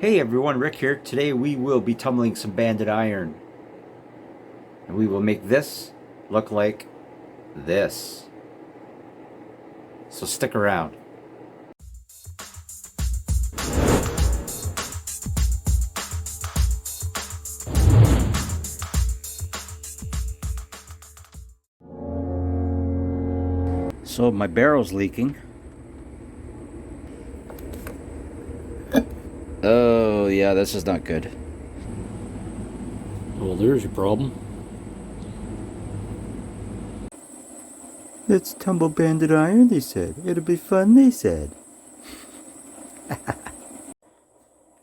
Hey everyone, Rick here. Today we will be tumbling some banded iron. And we will make this look like this. So stick around. So my barrel's leaking. Oh yeah, this is not good. Well, there's your problem. Let's tumble banded iron, they said. It'll be fun, they said.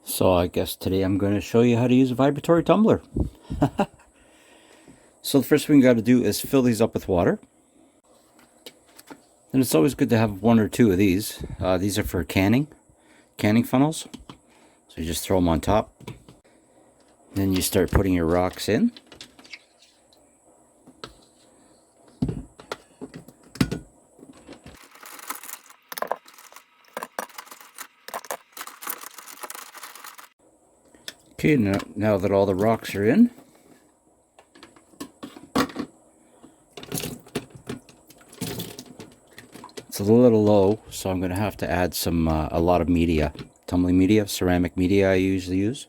So I guess today I'm going to show you how to use a vibratory tumbler. So the first thing we got to do is fill these up with water. And it's always good to have one or two of these. These are for canning funnels. So you just throw them on top. Then you start putting your rocks in. Okay, now that all the rocks are in, it's a little low, so I'm going to have to add a lot of media. Tumbling media, ceramic media I usually use.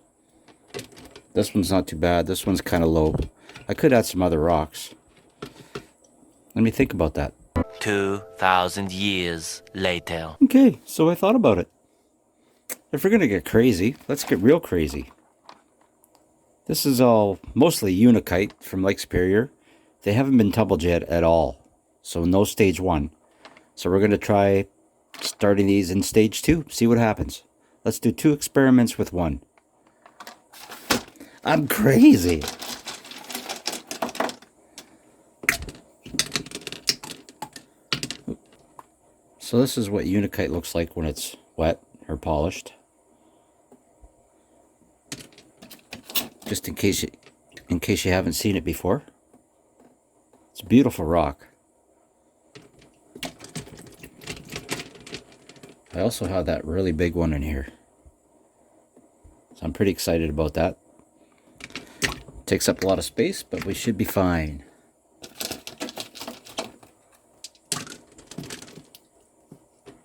This one's not too bad. This one's kind of low. I could add some other rocks. Let me think about that. 2,000 years later. Okay, so I thought about it. If we're going to get crazy, let's get real crazy. This is all mostly Unikite from Lake Superior. They haven't been tumbled yet at all. So no stage 1. So we're going to try starting these in stage 2. See what happens. Let's do 2 experiments with 1. I'm crazy. So this is what Unikite looks like when it's wet or polished. Just in case you haven't seen it before. It's a beautiful rock. I also have that really big one in here. So I'm pretty excited about that. Takes up a lot of space, but we should be fine.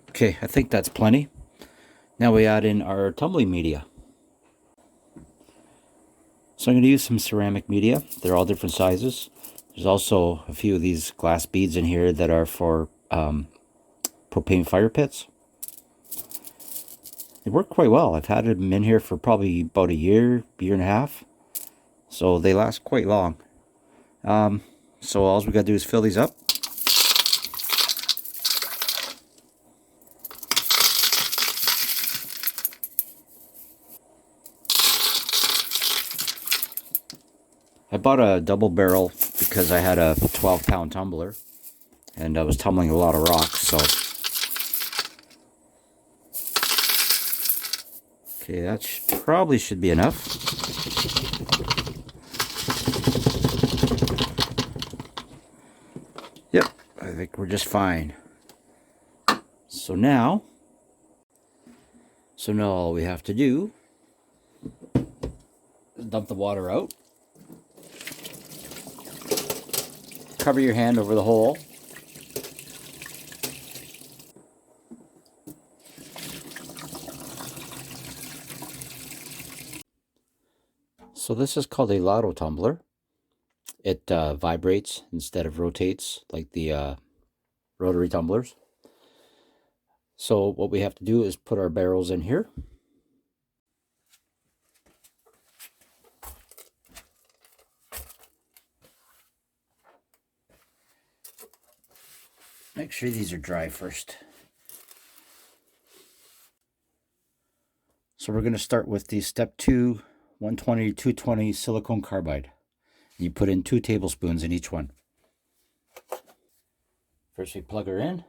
Okay, I think that's plenty. Now we add in our tumbling media. So I'm going to use some ceramic media. They're all different sizes. There's also a few of these glass beads in here that are for propane fire pits. They work quite well. I've had them in here for probably about a year and a half. So they last quite long. So all we got to do is fill these up. I bought a double barrel because I had a 12-pound tumbler and I was tumbling a lot of rocks, so okay, that probably should be enough. Yep, I think we're just fine. So now all we have to do is dump the water out. Cover your hand over the hole. So this is called a Lotto tumbler. It vibrates instead of rotates like the rotary tumblers. So what we have to do is put our barrels in here. Make sure these are dry first. So we're going to start with the step 2 120 220 silicone carbide. You put in 2 tablespoons in each one. First we plug her in.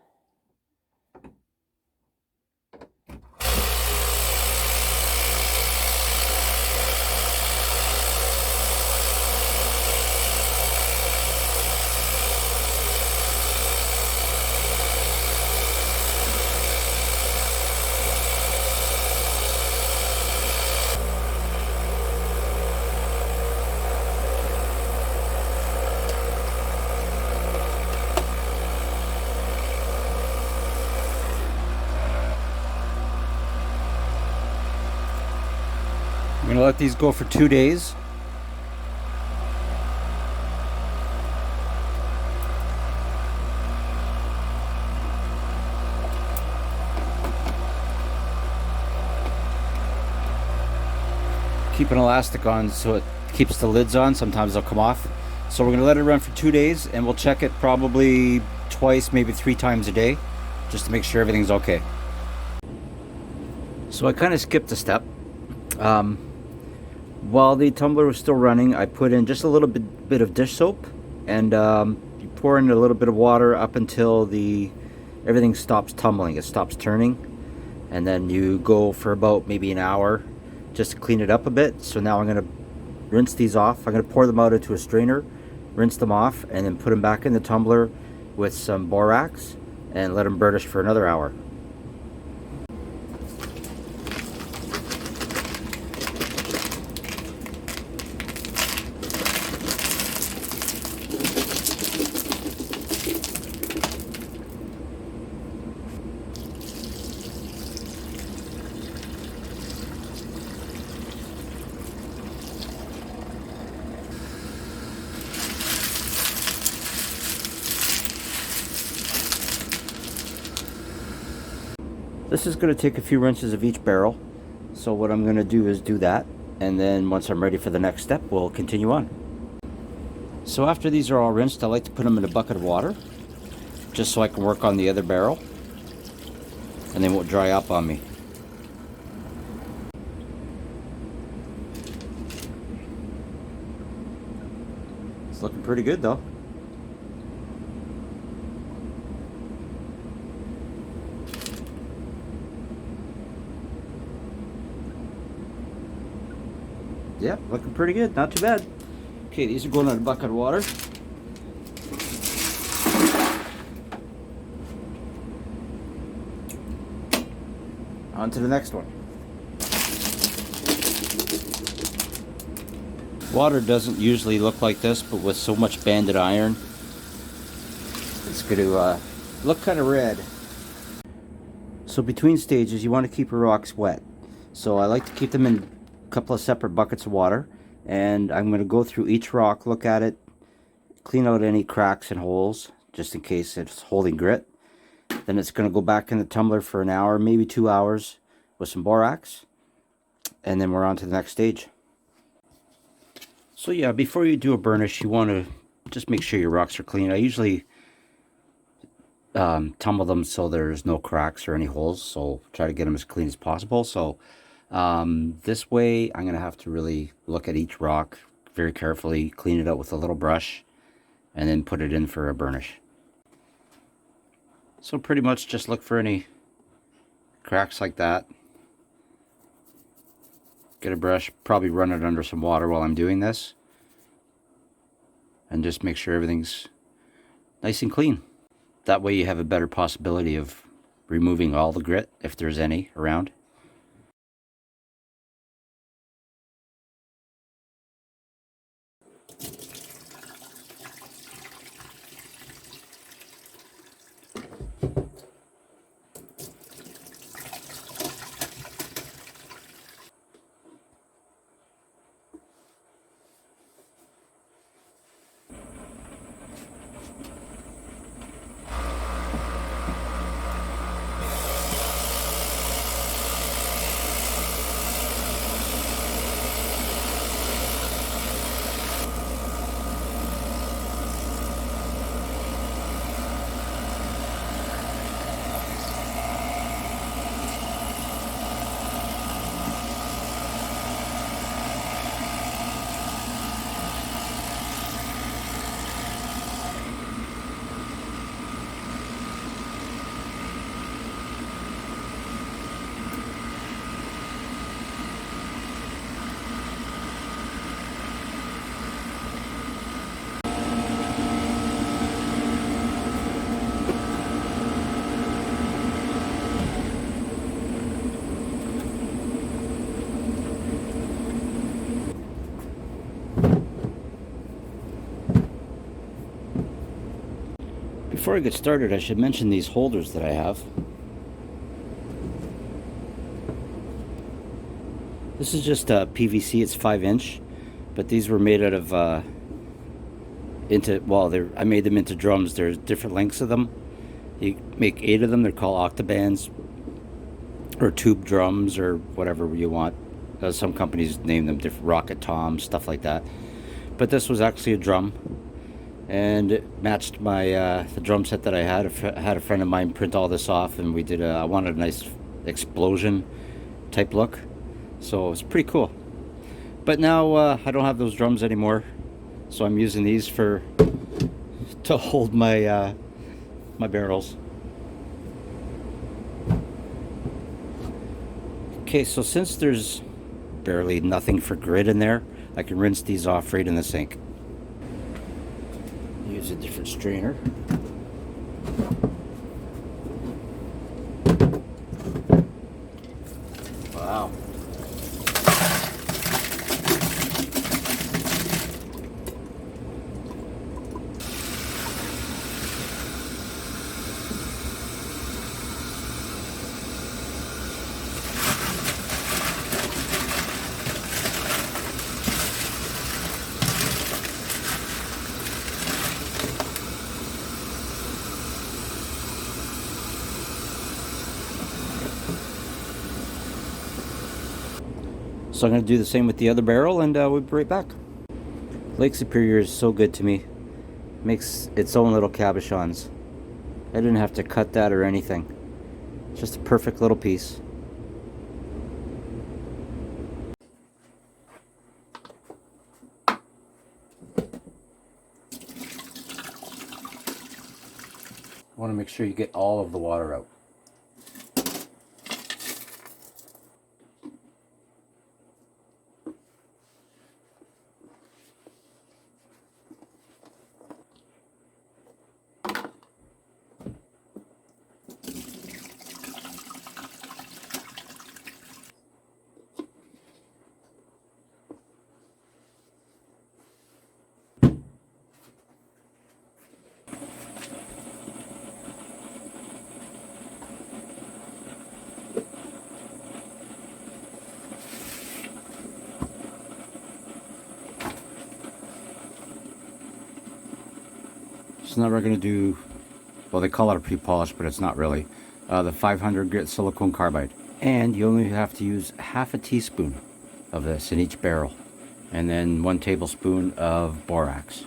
I'm going to let these go for 2 days. Keep an elastic on so it keeps the lids on. Sometimes they'll come off. So we're going to let it run for 2 days, and we'll check it probably twice, maybe 3 times a day, just to make sure everything's okay. So I kind of skipped a step. While the tumbler was still running, I put in just a little bit of dish soap, and you pour in a little bit of water up until everything stops tumbling, it stops turning, and then you go for about maybe an hour just to clean it up a bit. So now I'm going to rinse these off. I'm going to pour them out into a strainer, rinse them off, and then put them back in the tumbler with some borax and let them burnish for another hour. This is going to take a few rinses of each barrel, so what I'm going to do is do that, and then once I'm ready for the next step, we'll continue on. So after these are all rinsed, I like to put them in a bucket of water, just so I can work on the other barrel, and they won't dry up on me. It's looking pretty good though. Yeah, looking pretty good, not too bad. Okay, these are going in a bucket of water. On to the next one. Water doesn't usually look like this, but with so much banded iron, it's going to look kind of red. So between stages, you want to keep your rocks wet. So I like to keep them in couple of separate buckets of water, and I'm going to go through each rock, look at it, clean out any cracks and holes just in case it's holding grit. Then it's going to go back in the tumbler for an hour, maybe 2 hours with some borax, and then we're on to the next stage. So yeah, before you do a burnish, you want to just make sure your rocks are clean. I usually tumble them so there's no cracks or any holes, so try to get them as clean as possible. So this way I'm going to have to really look at each rock very carefully, clean it out with a little brush, and then put it in for a burnish. So pretty much just look for any cracks like that. Get a brush, probably run it under some water while I'm doing this, and just make sure everything's nice and clean. That way you have a better possibility of removing all the grit if there's any around. Before I get started, I should mention these holders that I have. This is just PVC. It's 5-inch, but these were made out of I made them into drums. There's different lengths of them. You make 8 of them. They're called octobands or tube drums or whatever you want. Some companies name them different, rocket toms, stuff like that. But this was actually a drum, and it matched my the drum set that I had. I had a friend of mine print all this off, and we did. I wanted a nice explosion type look, so it was pretty cool. But now I don't have those drums anymore, so I'm using these to hold my my barrels. Okay, so since there's barely nothing for grit in there, I can rinse these off right in the sink. Use a different strainer. Wow. So I'm going to do the same with the other barrel, and we'll be right back. Lake Superior is so good to me. Makes its own little cabochons. I didn't have to cut that or anything. Just a perfect little piece. I want to make sure you get all of the water out. So now we're going to do, well, they call it a pre-polish, but it's not really, the 500 grit silicone carbide. And you only have to use half a teaspoon of this in each barrel, and then 1 tablespoon of borax.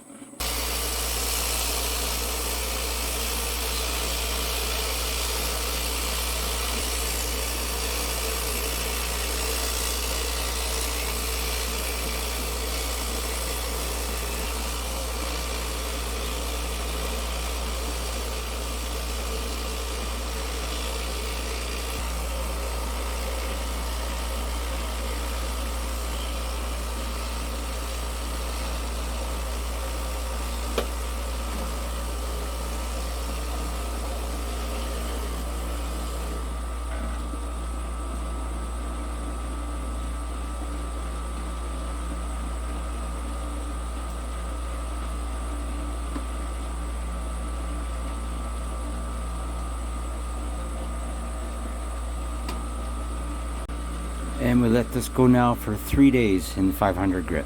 And we let this go now for 3 days in 500 grit.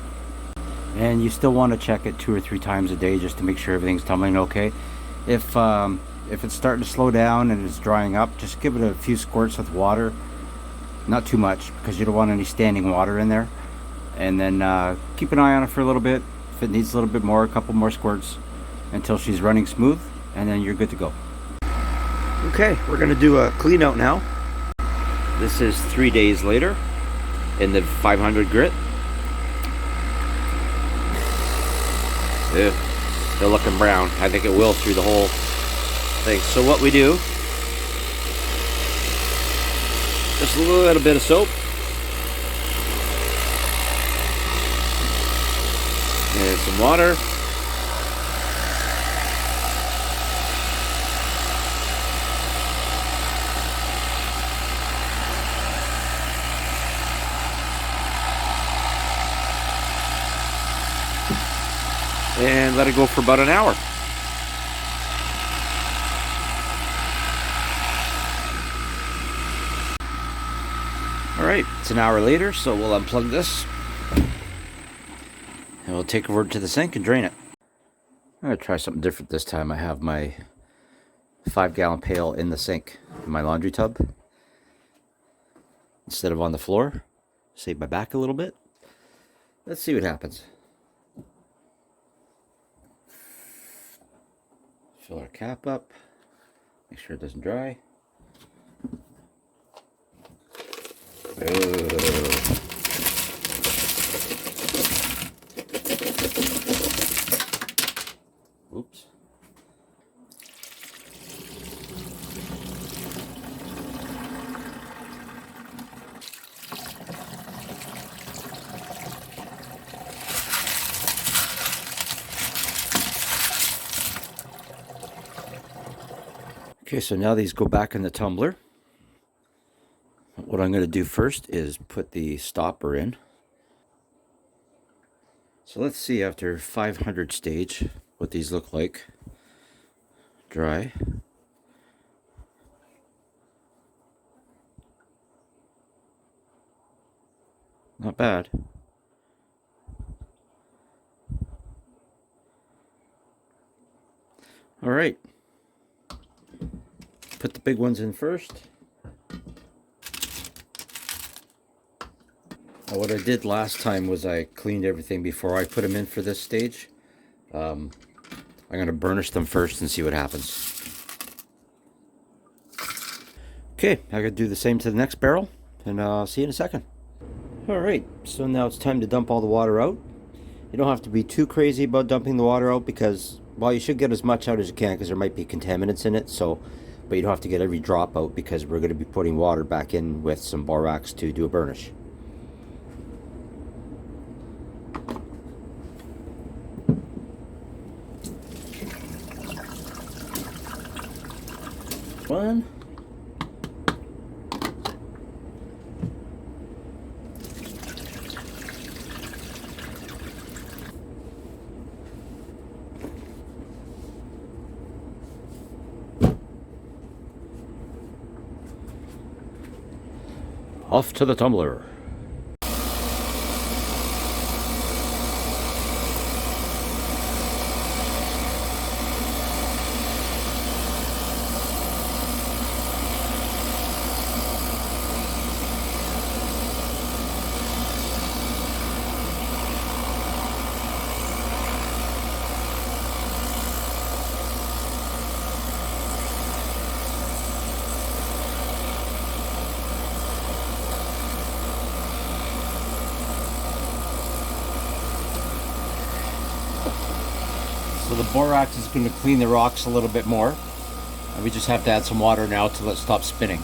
And you still want to check it 2 or 3 times a day just to make sure everything's tumbling okay. If it's starting to slow down and it's drying up, just give it a few squirts with water. Not too much, because you don't want any standing water in there. And then keep an eye on it for a little bit. If it needs a little bit more, a couple more squirts until she's running smooth, and then you're good to go. Okay, we're going to do a clean out now. This is 3 days later in the 500 grit. Ew, still looking brown. I think it will through the whole thing. So what we do, just a little bit of soap. And some water. And let it go for about an hour. All right, It's an hour later, so we'll unplug this and we'll take it over to the sink and drain it. I'm going to try something different this time. I have my 5-gallon pail in the sink in my laundry tub instead of on the floor. Save my back a little bit. Let's see what happens. Fill our cap up. Make sure it doesn't dry. Oops. Okay, so now these go back in the tumbler. What I'm going to do first is put the stopper in. So let's see after 500 stage what these look like. Dry. Not bad. All right. Put the big ones in first. Now what I did last time was I cleaned everything before I put them in for this stage. I'm going to burnish them first and see what happens. Okay, I'm going to do the same to the next barrel, and I'll see you in a second. Alright, so now it's time to dump all the water out. You don't have to be too crazy about dumping the water out because, well, you should get as much out as you can because there might be contaminants in it, but you don't have to get every drop out because we're going to be putting water back in with some borax to do a burnish. One. Off to the tumbler. So the borax is going to clean the rocks a little bit more. And we just have to add some water now till it stops spinning.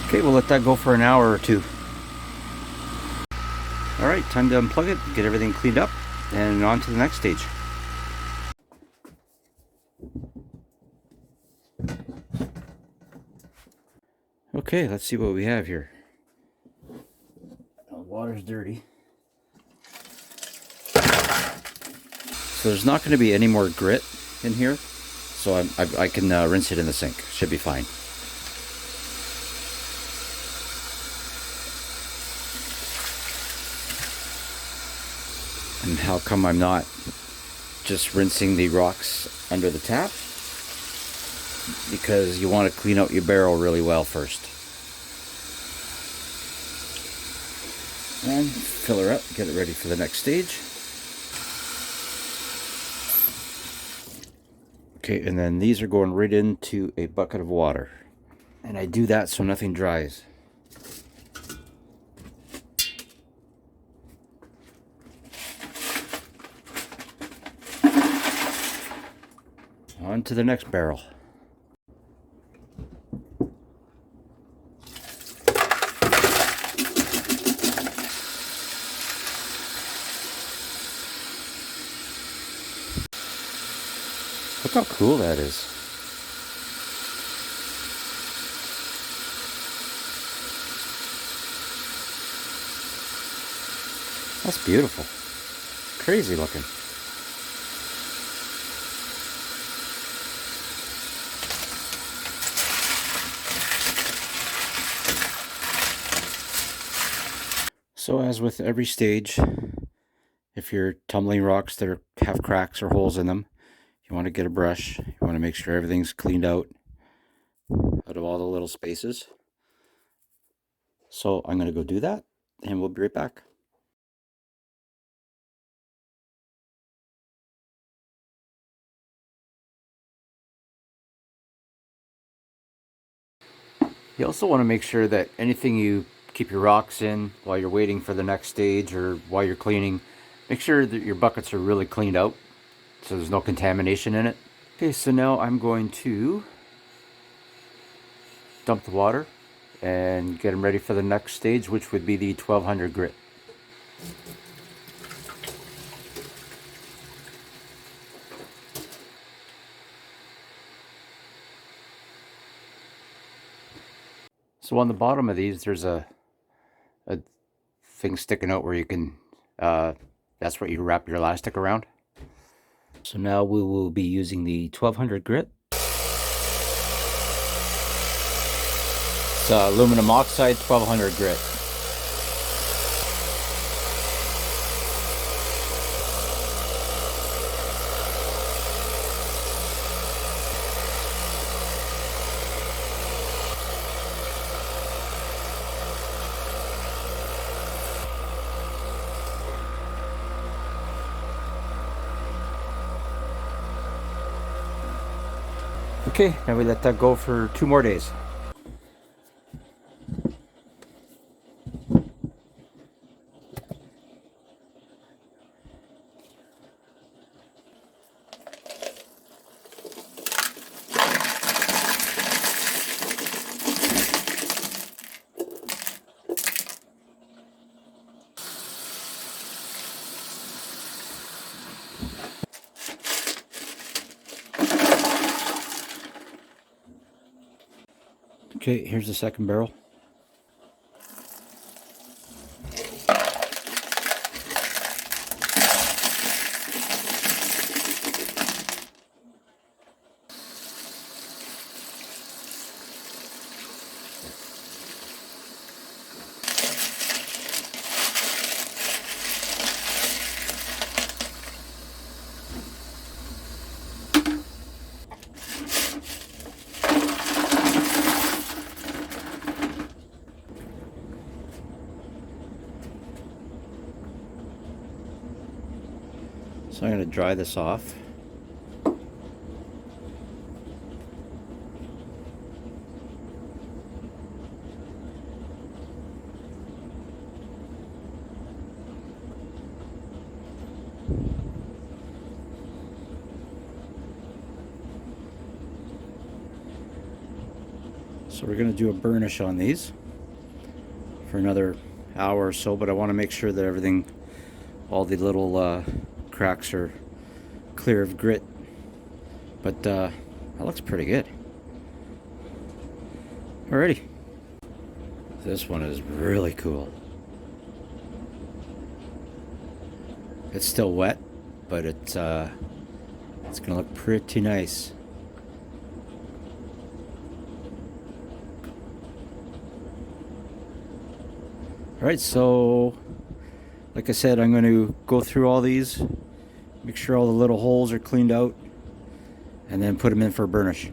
Okay, we'll let that go for an hour or two. Alright, time to unplug it, get everything cleaned up, and on to the next stage. Okay, let's see what we have here. The water's dirty. So there's not going to be any more grit in here, so I can rinse it in the sink. Should be fine. And how come I'm not just rinsing the rocks under the tap? Because you want to clean out your barrel really well first. And fill her up, get it ready for the next stage. Okay, and then these are going right into a bucket of water. And I do that so nothing dries. On to the next barrel. Look how cool that is. That's beautiful. Crazy looking. So as with every stage, if you're tumbling rocks that have cracks or holes in them, you want to get a brush. You want to make sure everything's cleaned out of all the little spaces. So I'm going to go do that, and we'll be right back. You also want to make sure that anything you keep your rocks in while you're waiting for the next stage or while you're cleaning, make sure that your buckets are really cleaned out so there's no contamination in it. Okay, so now I'm going to dump the water and get them ready for the next stage, which would be the 1200 grit. So on the bottom of these, there's a thing sticking out where you can, that's what you wrap your elastic around. So now we will be using the 1200 grit. It's aluminum oxide 1200 grit. Okay, now we let that go for 2 more days. Okay, here's the second barrel. So I'm going to dry this off. So we're going to do a burnish on these for another hour or so, but I want to make sure that everything, all the little cracks are clear of grit. But that looks pretty good. Alrighty. This one is really cool. It's still wet, but it's gonna look pretty nice. Alright, so like I said, I'm going to go through all these, make sure all the little holes are cleaned out, and then put them in for a burnish.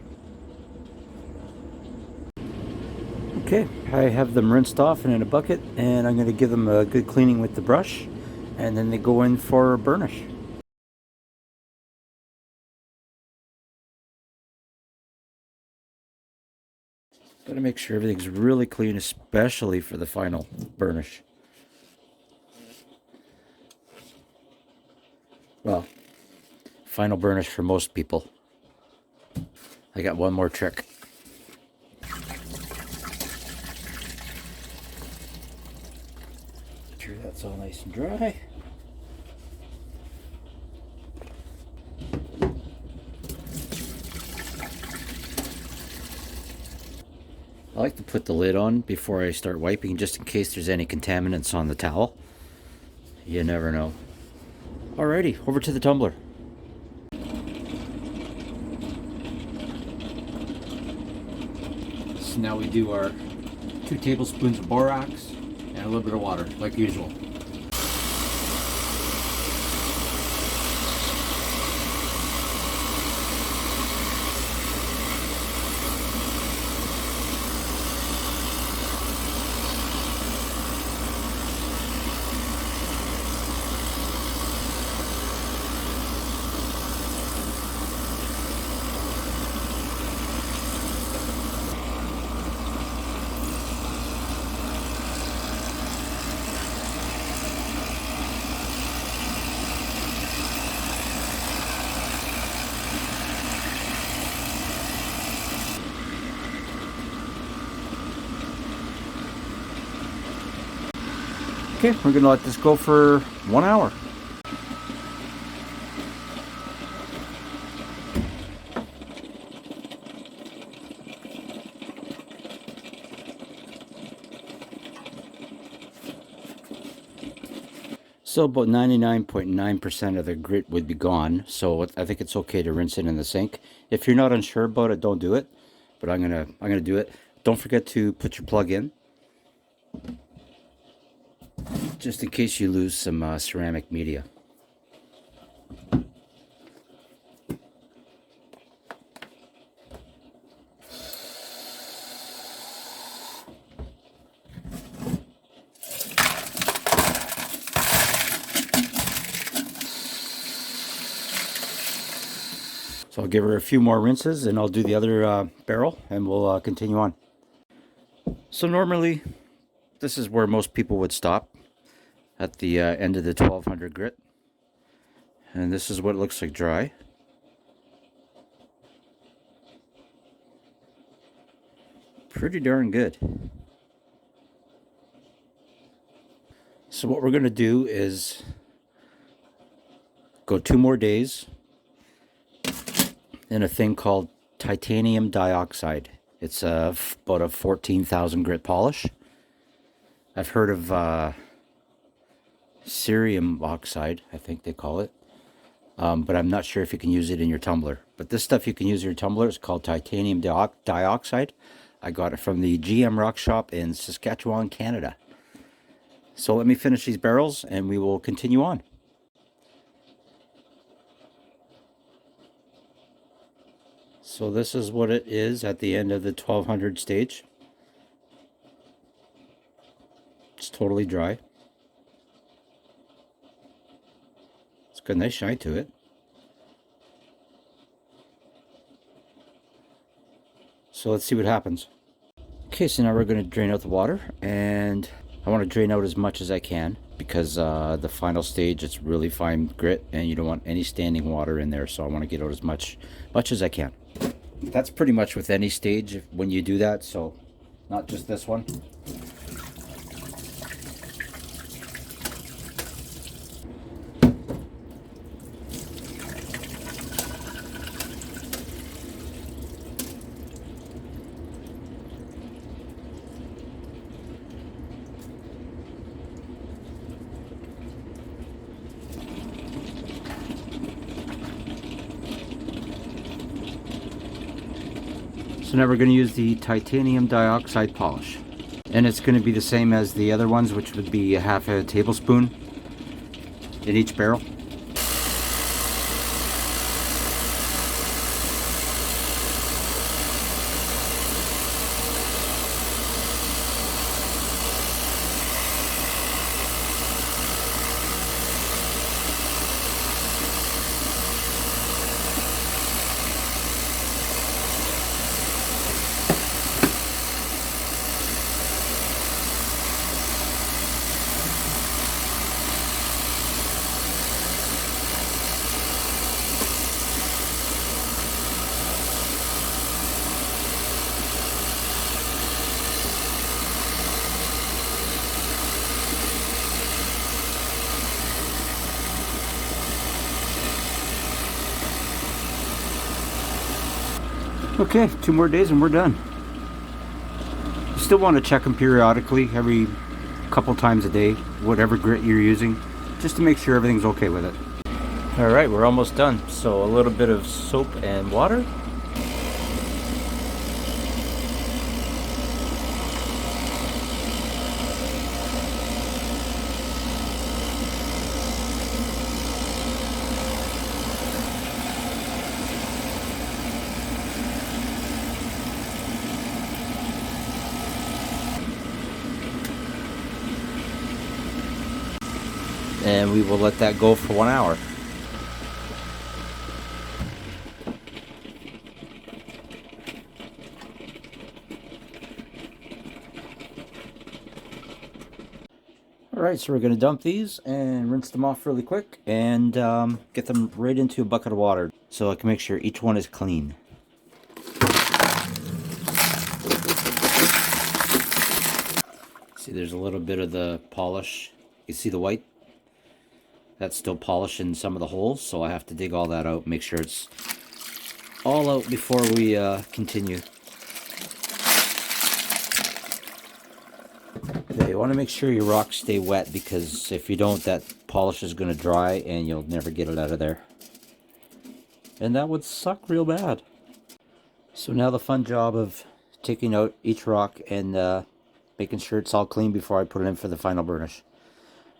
Okay, I have them rinsed off and in a bucket, and I'm going to give them a good cleaning with the brush, and then they go in for a burnish. Got to make sure everything's really clean, especially for the final burnish. Well, final burnish for most people. I got one more trick. Make sure that's all nice and dry. I like to put the lid on before I start wiping, just in case there's any contaminants on the towel. You never know. Alrighty, over to the tumbler. So now we do our 2 tablespoons of borax and a little bit of water, like usual. Okay, we're gonna let this go for 1 hour. So about 99.9% of the grit would be gone. So I think it's okay to rinse it in the sink. If you're not unsure about it, don't do it. But I'm gonna do it. Don't forget to put your plug in, just in case you lose some ceramic media. So I'll give her a few more rinses and I'll do the other barrel and we'll continue on. So normally this is where most people would stop, at the end of the 1200 grit. And this is what it looks like dry. Pretty darn good. So what we're going to do is go 2 more days in a thing called titanium dioxide. It's about a 14,000 grit polish. I've heard of cerium oxide, I think they call it. But I'm not sure if you can use it in your tumbler. But this stuff you can use in your tumbler. It's called titanium dioxide. I got it from the GM Rock Shop in Saskatchewan, Canada. So let me finish these barrels and we will continue on. So this is what it is at the end of the 1200 stage. It's totally dry. It's got a nice shine to it. So let's see what happens. Okay, so now we're going to drain out the water, and I want to drain out as much as I can because the final stage, it's really fine grit and you don't want any standing water in there, so I want to get out as much as I can. That's pretty much with any stage when you do that, so not just this one. So now we're going to use the titanium dioxide polish. And it's going to be the same as the other ones, which would be half a tablespoon in each barrel. Okay, 2 more days and we're done. You still want to check them periodically, every couple times a day, whatever grit you're using, just to make sure everything's okay with it. Alright, we're almost done. So a little bit of soap and water. And we will let that go for 1 hour. Alright, so we're going to dump these and rinse them off really quick and get them right into a bucket of water so I can make sure each one is clean. See, there's a little bit of the polish. You see the white? That's still polished in some of the holes, so I have to dig all that out, make sure it's all out before we continue. Yeah, you want to make sure your rocks stay wet, because if you don't, that polish is going to dry and you'll never get it out of there. And that would suck real bad. So now the fun job of taking out each rock and making sure it's all clean before I put it in for the final burnish.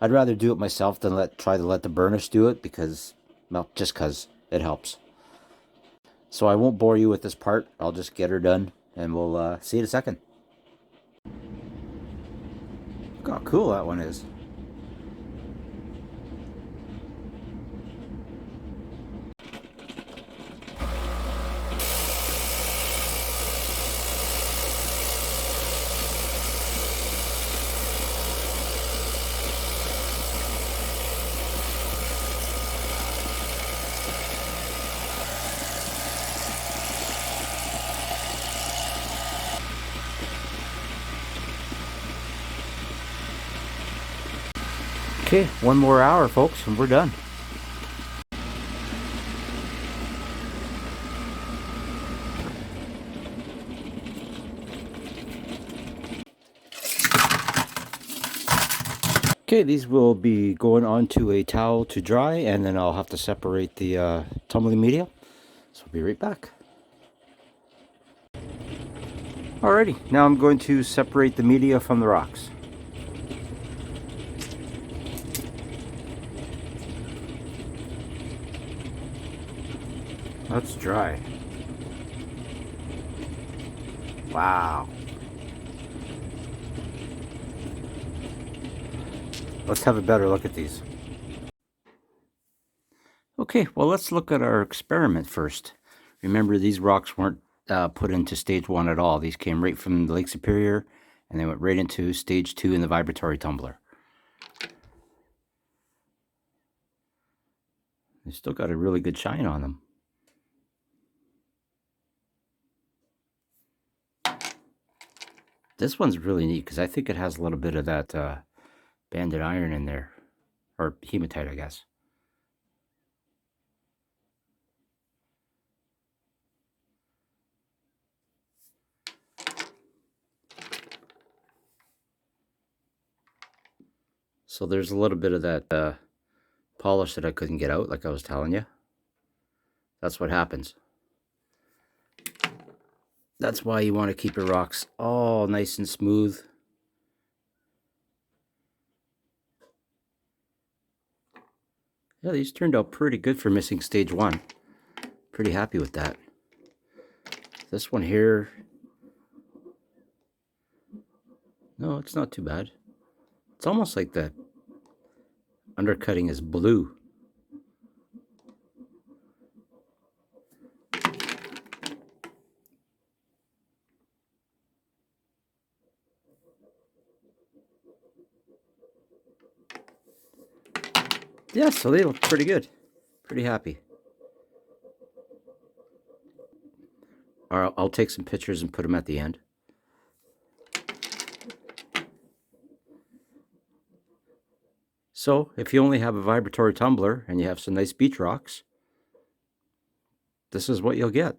I'd rather do it myself than try to let the burnish do it, because, well, just because it helps. So I won't bore you with this part. I'll just get her done and we'll see you in a second. Look how cool that one is. Okay, 1 more hour, folks, and we're done. Okay, these will be going onto a towel to dry, and then I'll have to separate the tumbling media. So I'll be right back. Alrighty, now I'm going to separate the media from the rocks. That's dry. Wow. Let's have a better look at these. Okay, well, let's look at our experiment first. Remember, these rocks weren't put into stage 1 at all. These came right from the Lake Superior, and they went right into stage 2 in the vibratory tumbler. They still got a really good shine on them. This one's really neat because I think it has a little bit of that banded iron in there, or hematite, I guess. So there's a little bit of that polish that I couldn't get out, like I was telling you. That's what happens. That's why you want to keep your rocks all nice and smooth. Yeah, these turned out pretty good for missing stage 1. Pretty happy with that. This one here, no, it's not too bad. It's almost like the undercutting is blue. Yeah, so they look pretty good. Pretty happy. I'll take some pictures and put them at the end. So, if you only have a vibratory tumbler and you have some nice beach rocks, this is what you'll get.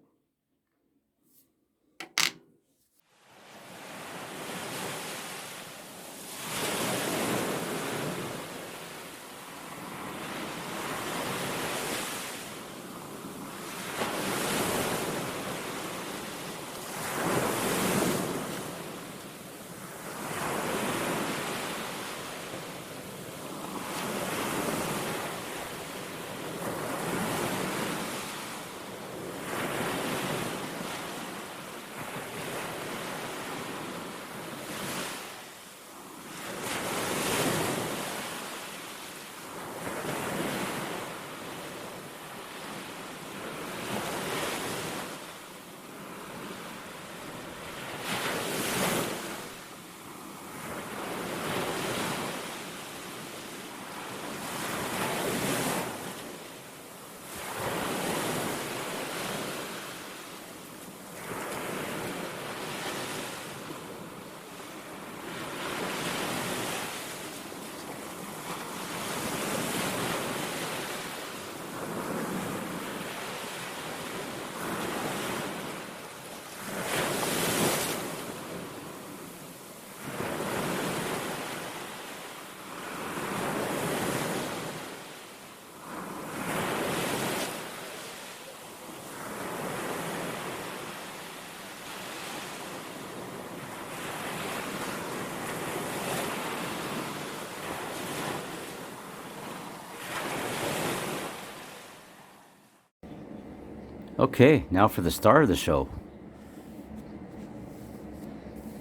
Okay, now for the star of the show.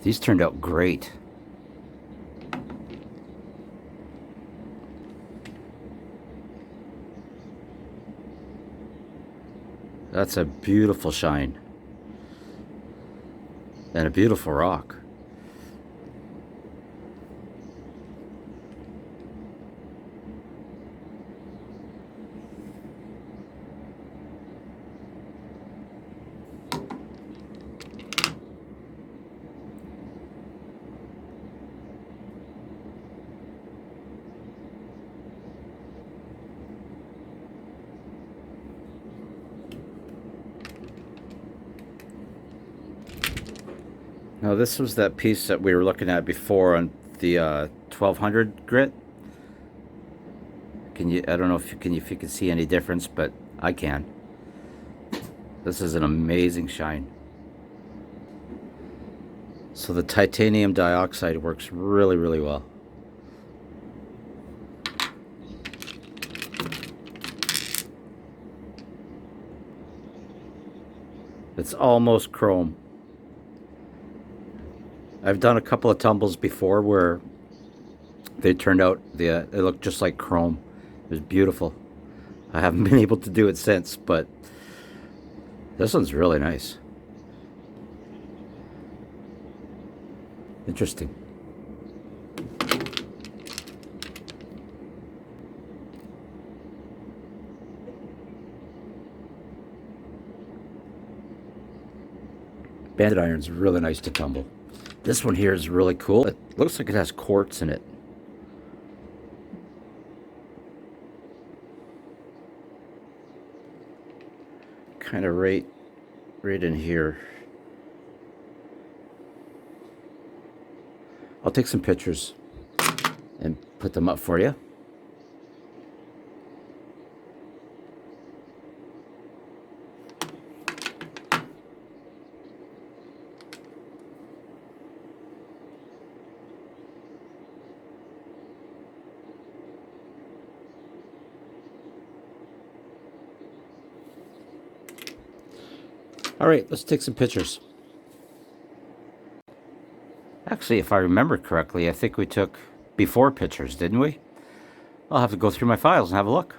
These turned out great. That's a beautiful shine. And a beautiful rock. Now this was that piece that we were looking at before on the 1200 grit. Can you? I don't know if you can see any difference, but I can. This is an amazing shine. So the titanium dioxide works really, really well. It's almost chrome. I've done a couple of tumbles before where they turned out, they looked just like chrome. It was beautiful. I haven't been able to do it since, but this one's really nice. Interesting. Banded iron's really nice to tumble. This one here is really cool. It looks like it has quartz in it. Kind of right in here. I'll take some pictures and put them up for you. All right, let's take some pictures. Actually, if I remember correctly, I think we took before pictures, didn't we? I'll have to go through my files and have a look.